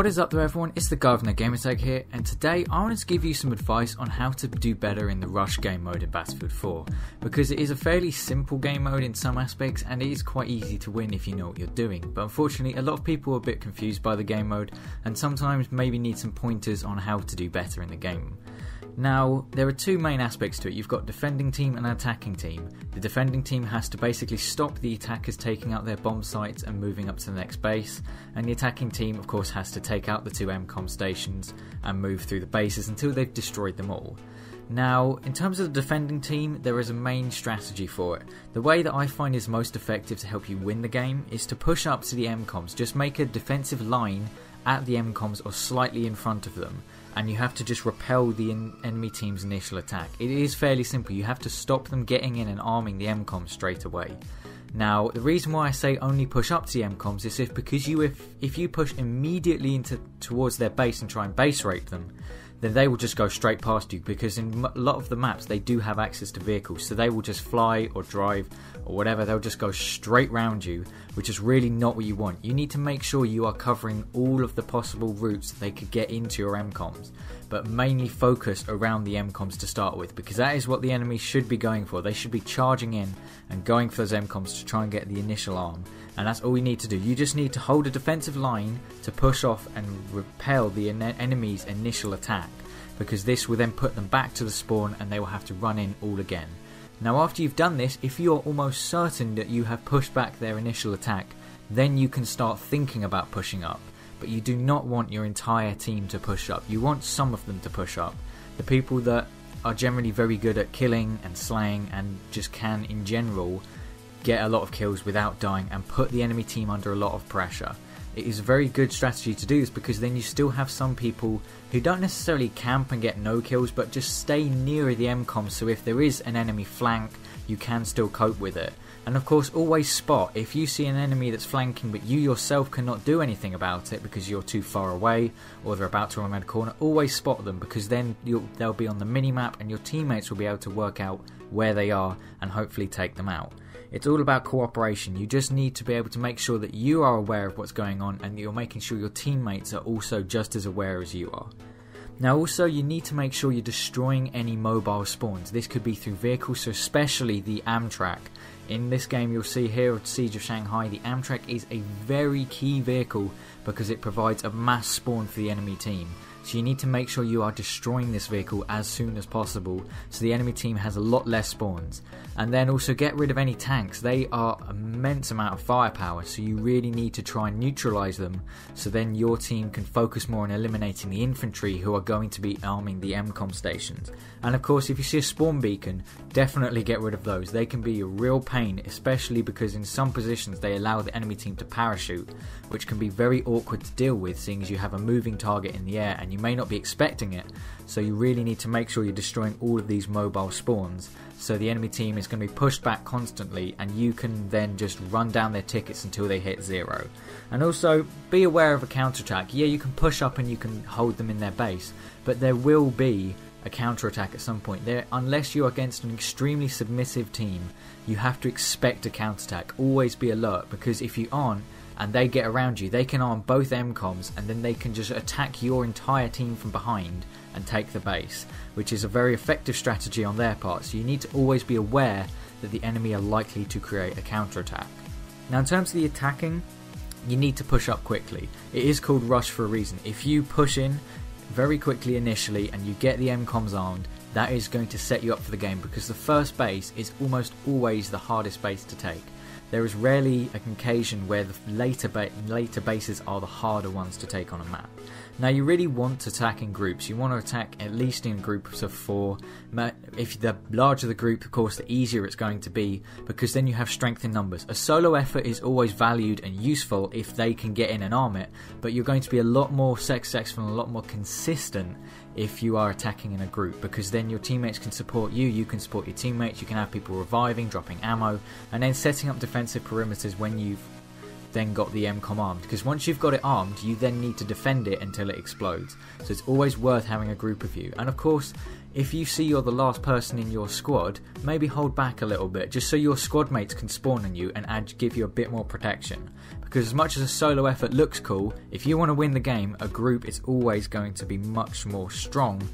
What is up there everyone, it's the Governor Gamertag here, and today I want to give you some advice on how to do better in the Rush game mode in Battlefield 4, because it is a fairly simple game mode in some aspects and it is quite easy to win if you know what you're doing, but unfortunately a lot of people are a bit confused by the game mode and sometimes maybe need some pointers on how to do better in the game. Now, there are two main aspects to it. You've got defending team and attacking team. The defending team has to basically stop the attackers taking out their bomb sites and moving up to the next base, and the attacking team of course has to take out the two MCOM stations and move through the bases until they've destroyed them all. Now, in terms of the defending team, there is a main strategy for it. The way that I find is most effective to help you win the game is to push up to the MCOMs. Just make a defensive line at the MCOMs or slightly in front of them, and you have to just repel the enemy team's initial attack. It is fairly simple. You have to stop them getting in and arming the MCOMs straight away. Now, the reason why I say only push up to the MCOMs is because if you push immediately towards their base and try and base rape them, then they will just go straight past you, because in a lot of the maps they do have access to vehicles, so they will just fly or drive or whatever, they'll just go straight round you, which is really not what you want. You need to make sure you are covering all of the possible routes that they could get into your MCOMs, but mainly focus around the MCOMs to start with, because that is what the enemy should be going for. They should be charging in and going for those MCOMs to try and get the initial arm, and that's all you need to do. You just need to hold a defensive line to push off and repel the enemy's initial attack, because this will then put them back to the spawn and they will have to run in all again. Now, after you've done this, if you are almost certain that you have pushed back their initial attack, then you can start thinking about pushing up. But you do not want your entire team to push up. You want some of them to push up. The people that are generally very good at killing and slaying and just can in general get a lot of kills without dying and put the enemy team under a lot of pressure. It is a very good strategy to do this, because then you still have some people who don't necessarily camp and get no kills, but just stay near the MCOM, so if there is an enemy flank you can still cope with it. And of course, always spot. If you see an enemy that's flanking but you yourself cannot do anything about it because you're too far away or they're about to run around a corner, always spot them, because then they'll be on the minimap and your teammates will be able to work out where they are and hopefully take them out. It's all about cooperation. You just need to be able to make sure that you are aware of what's going on and that you're making sure your teammates are also just as aware as you are. Now also, you need to make sure you're destroying any mobile spawns. This could be through vehicles, so especially the Amtrak. In this game you'll see here at Siege of Shanghai, the Amtrak is a very key vehicle because it provides a mass spawn for the enemy team. So you need to make sure you are destroying this vehicle as soon as possible so the enemy team has a lot less spawns. And then also get rid of any tanks. They are immense amount of firepower, so you really need to try and neutralise them, so then your team can focus more on eliminating the infantry who are going to be arming the MCOM stations. And of course, if you see a spawn beacon, definitely get rid of those. They can be a real pain, especially because in some positions they allow the enemy team to parachute, which can be very awkward to deal with, seeing as you have a moving target in the air and you may not be expecting it. So you really need to make sure you're destroying all of these mobile spawns, so the enemy team is going to be pushed back constantly and you can then just run down their tickets until they hit zero. And also, be aware of a counterattack. Yeah, you can push up and you can hold them in their base, but there will be a counterattack at some point. Unless you're against an extremely submissive team, you have to expect a counterattack. Always be alert, because if you aren't and they get around you, they can arm both MCOMs and then they can just attack your entire team from behind and take the base, which is a very effective strategy on their part. So you need to always be aware that the enemy are likely to create a counterattack. Now, in terms of the attacking, you need to push up quickly. It is called Rush for a reason. If you push in very quickly initially and you get the MCOMs armed, that is going to set you up for the game, because the first base is almost always the hardest base to take. There is rarely an occasion where the later bases are the harder ones to take on a map. Now, you really want to attack in groups. You want to attack at least in groups of 4. If the larger the group, of course, the easier it's going to be, because then you have strength in numbers. A solo effort is always valued and useful if they can get in and arm it, but you're going to be a lot more successful and a lot more consistent if you are attacking in a group, because then your teammates can support you, you can support your teammates, you can have people reviving, dropping ammo, and then setting up defensive perimeters when you've then got the MCOM armed, because once you've got it armed you then need to defend it until it explodes. So it's always worth having a group of you. And of course, if you see you're the last person in your squad, maybe hold back a little bit just so your squad mates can spawn on you and give you a bit more protection, because as much as a solo effort looks cool, if you want to win the game, a group is always going to be much more strong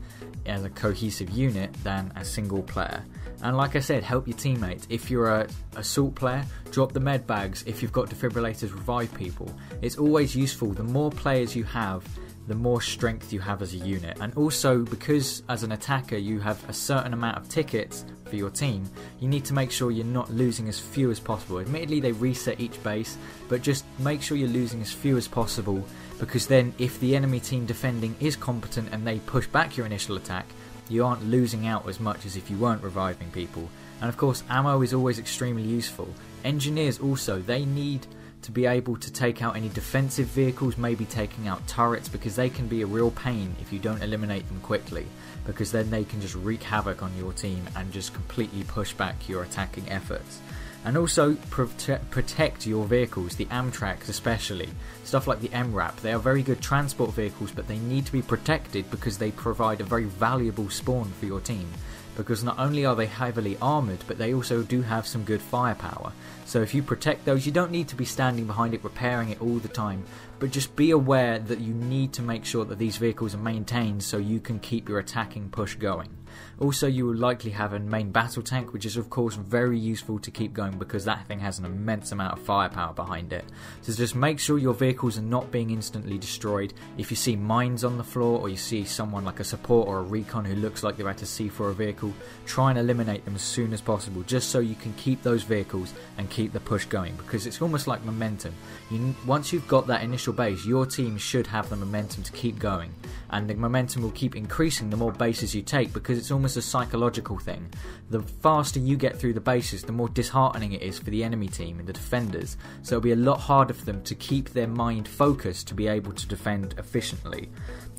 as a cohesive unit than a single player. And like I said, help your teammates. If you're a assault player, drop the med bags. If you've got defibrillators, revive people. It's always useful. The more players you have, the more strength you have as a unit. And also, because as an attacker you have a certain amount of tickets for your team, you need to make sure you're not losing as few as possible. Admittedly, they reset each base, but just make sure you're losing as few as possible, because then if the enemy team defending is competent and they push back your initial attack, you aren't losing out as much as if you weren't reviving people. And of course, ammo is always extremely useful. Engineers also, they need to be able to take out any defensive vehicles, maybe taking out turrets, because they can be a real pain if you don't eliminate them quickly, because then they can just wreak havoc on your team and just completely push back your attacking efforts. And also protect your vehicles, the Amtraks especially, stuff like the MRAP. They are very good transport vehicles, but they need to be protected because they provide a very valuable spawn for your team. Because not only are they heavily armoured, but they also do have some good firepower. So if you protect those, you don't need to be standing behind it repairing it all the time, but just be aware that you need to make sure that these vehicles are maintained so you can keep your attacking push going. Also, you will likely have a main battle tank, which is of course very useful to keep going because that thing has an immense amount of firepower behind it. So just make sure your vehicles are not being instantly destroyed. If you see mines on the floor, or you see someone like a support or a recon who looks like they're at a C4 vehicle, try and eliminate them as soon as possible, just so you can keep those vehicles and keep the push going, because it's almost like momentum. Once you've got that initial base, your team should have the momentum to keep going, and the momentum will keep increasing the more bases you take, because it's almost a psychological thing. The faster you get through the bases, the more disheartening it is for the enemy team and the defenders, so it'll be a lot harder for them to keep their mind focused to be able to defend efficiently.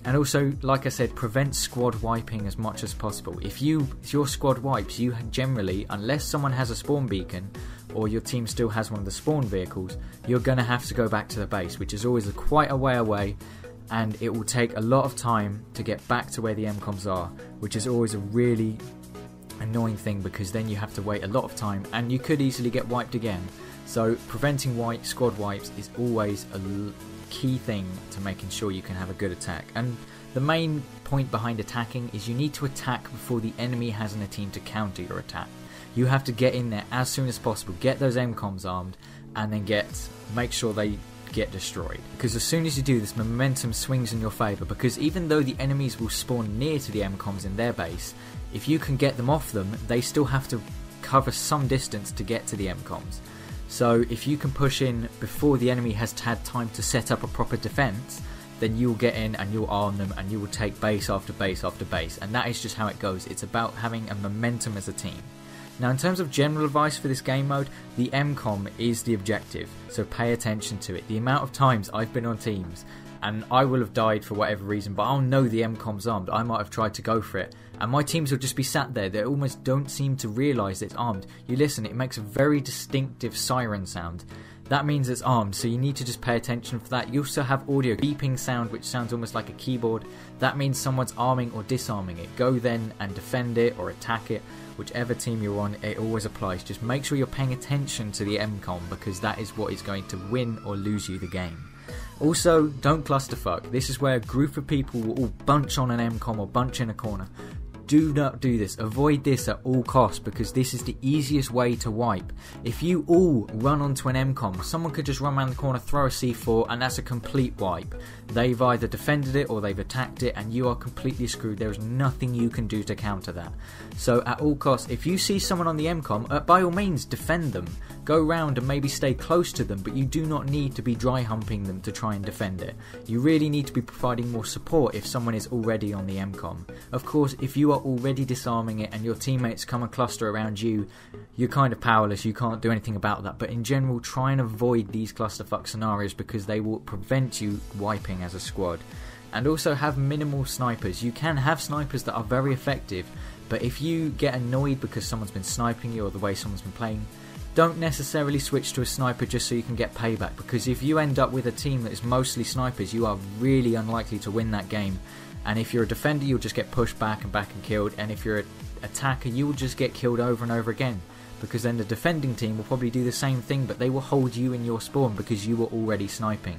And also, like I said, prevent squad wiping as much as possible. If your squad wipes, you generally, unless someone has a spawn beacon or your team still has one of the spawn vehicles, you're going to have to go back to the base, which is always quite a way away, and it will take a lot of time to get back to where the MCOMs are, which is always a really annoying thing, because then you have to wait a lot of time and you could easily get wiped again. So preventing squad wipes is always a key thing to making sure you can have a good attack. And the main point behind attacking is you need to attack before the enemy has a team to counter your attack. You have to get in there as soon as possible, get those MCOMs armed, and then make sure they get destroyed. Because as soon as you do this, momentum swings in your favour, because even though the enemies will spawn near to the MCOMs in their base, if you can get them off them, they still have to cover some distance to get to the MCOMs. So if you can push in before the enemy has had time to set up a proper defence, then you'll get in and you'll arm them and you will take base after base after base, and that is just how it goes. It's about having a momentum as a team. Now, in terms of general advice for this game mode, the MCOM is the objective, so pay attention to it. The amount of times I've been on teams and I will have died for whatever reason, but I'll know the MCOM's armed. I might have tried to go for it, and my teams will just be sat there. They almost don't seem to realise it's armed. You listen, it makes a very distinctive siren sound. That means it's armed, so you need to just pay attention for that. You also have audio beeping sound, which sounds almost like a keyboard. That means someone's arming or disarming it. Go then and defend it or attack it. Whichever team you're on, it always applies. Just make sure you're paying attention to the MCOM, because that is what is going to win or lose you the game. Also, don't clusterfuck. This is where a group of people will all bunch on an MCOM or bunch in a corner. Do not do this. Avoid this at all costs, because this is the easiest way to wipe. If you all run onto an MCOM, someone could just run around the corner, throw a C4, and that's a complete wipe. They've either defended it or they've attacked it, and you are completely screwed. There is nothing you can do to counter that. So at all costs, if you see someone on the MCOM, by all means defend them. Go round and maybe stay close to them, but you do not need to be dry humping them to try and defend it. You really need to be providing more support if someone is already on the MCOM. Of course, if you are already disarming it and your teammates come and cluster around you, you're kind of powerless. You can't do anything about that. But in general, try and avoid these clusterfuck scenarios, because they will prevent you wiping as a squad. And also have minimal snipers. You can have snipers that are very effective, but if you get annoyed because someone's been sniping you or the way someone's been playing, don't necessarily switch to a sniper just so you can get payback, because if you end up with a team that is mostly snipers, you are really unlikely to win that game. And if you're a defender, you'll just get pushed back and killed, and if you're an attacker, you will just get killed over and over again. because then the defending team will probably do the same thing, but they will hold you in your spawn because you were already sniping.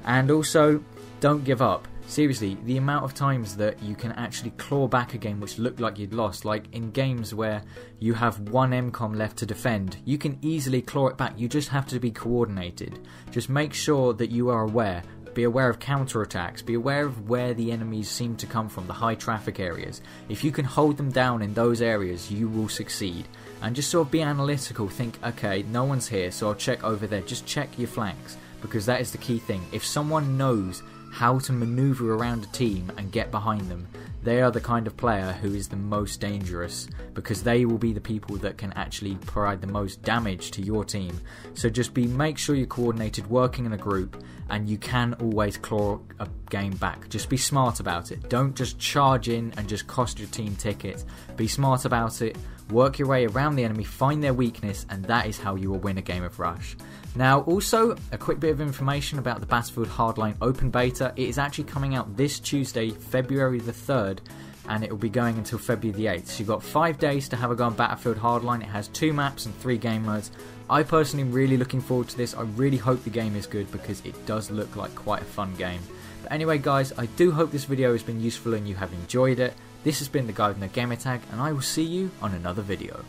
And also, don't give up. Seriously, the amount of times that you can actually claw back a game which looked like you'd lost, like in games where you have one MCOM left to defend, you can easily claw it back. You just have to be coordinated. Just make sure that you are aware. Be aware of counterattacks, be aware of where the enemies seem to come from, the high traffic areas. If you can hold them down in those areas, you will succeed. And just sort of be analytical, think, okay, no one's here, so I'll check over there. Just check your flanks, because that is the key thing. If someone knows how to maneuver around a team and get behind them, they are the kind of player who is the most dangerous, because they will be the people that can actually provide the most damage to your team. So just make sure you're coordinated, working in a group, and you can always claw a game back. Just be smart about it. Don't just charge in and just cost your team tickets. Be smart about it, work your way around the enemy, find their weakness, and that is how you will win a game of Rush. Now, also, a quick bit of information about the Battlefield Hardline Open Beta. It is actually coming out this Tuesday, February the 3rd, and it will be going until February the 8th. So you've got 5 days to have a go on Battlefield Hardline. It has 2 maps and 3 game modes. I personally am really looking forward to this. I really hope the game is good because it does look like quite a fun game. But anyway guys, I do hope this video has been useful and you have enjoyed it. This has been the guy with no gamertag, and I will see you on another video.